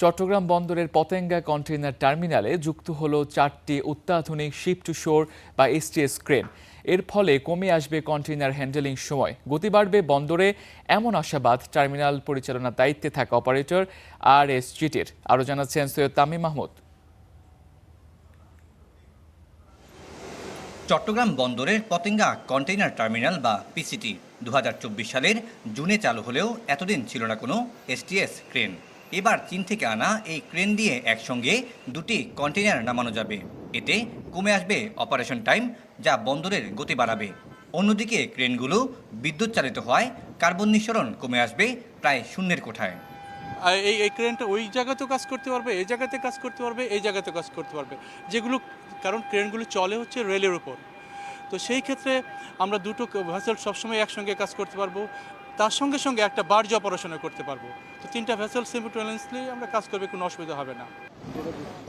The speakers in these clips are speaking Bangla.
চট্টগ্রাম বন্দরের পতেঙ্গা কন্টেইনার টার্মিনালে যুক্ত হলো 4টি অত্যাধুনিক শিপ টু শোর বা এসটিএস ক্রেন। এর ফলে কমে আসবে কন্টেইনার হ্যান্ডেলিং সময়, গতি বাড়বে বন্দরে, এমন আশাবাদ টার্মিনাল পরিচালনার দায়িত্বে থাকা অপারেটর RSGTর। আরও জানাচ্ছেন সৈয়দ তামিম মাহমুদ। চট্টগ্রাম বন্দরের পতেঙ্গা কন্টেইনার টার্মিনাল বা পিসিটি 2024 সালের জুনে চালু হলেও এতদিন ছিল না কোনো এসটিএস ক্রেন। এবার চীন থেকে আনা এই ক্রেন দিয়ে একসঙ্গে দুটি কন্টেইনার নামানো যাবে। এতে কমে আসবে অপারেশন টাইম, যা বন্দরের গতি বাড়াবে। অন্যদিকে ক্রেনগুলো বিদ্যুৎ চালিত হওয়ায় কার্বন নিঃসরণ কমে আসবে প্রায় শূন্যের কোঠায়। এই ক্রেনটা ওই জায়গাতেও কাজ করতে পারবে, এই জায়গাতে কাজ করতে পারবে, এই জায়গাতে কাজ করতে পারবে, যেগুলো কারণ ক্রেনগুলো চলে হচ্ছে রেলের উপর। তো সেই ক্ষেত্রে আমরা দুটো ভেসেল সবসময় একসঙ্গে কাজ করতে পারবো, তার সঙ্গে সঙ্গে একটা বার্জ অপারেশনও করতে পারবো। তো 3টা ভেসেল সিমিলটেনিয়াসলি আমরা কাজ করবে, কোনো অসুবিধা হবে না।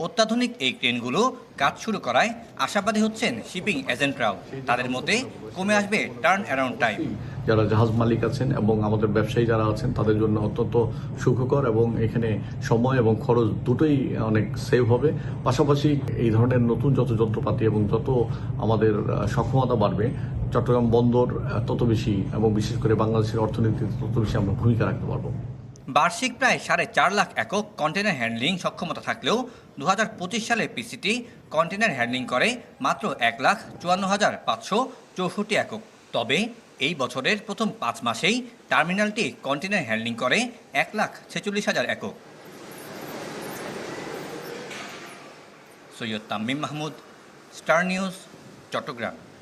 অত্যাধুনিক এই ক্রেনগুলো কাজ শুরু করায় আশাবাদী হচ্ছেন শিপিং এজেন্টরাও। তাদের মতে কমে আসবে টার্ন অ্যারাউন্ড টাইম। যারা জাহাজ মালিক আছেন এবং আমাদের ব্যবসায়ী যারা আছেন তাদের জন্য অত্যন্ত সুখকর, এবং এখানে সময় এবং খরচ দুটোই অনেক সেভ হবে। পাশাপাশি এই ধরনের নতুন যত যন্ত্রপাতি এবং যত আমাদের সক্ষমতা বাড়বে, চট্টগ্রাম বন্দর তত বেশি, এবং বিশেষ করে বাংলাদেশের অর্থনীতিতে তত বেশি আমরা ভূমিকা রাখতে পারবো। বার্ষিক প্রায় 4.5 লাখ একক কন্টেনার হ্যান্ডলিং সক্ষমতা থাকলেও 2025 সালে পিসিটি কন্টেনার হ্যান্ডলিং করে মাত্র 1,54,564 একক। তবে এই বছরের প্রথম 5 মাসেই টার্মিনালটি কন্টেনার হ্যান্ডলিং করে 1,46,000 একক। Syed Tamim Mahmud, Star News, Chittagong.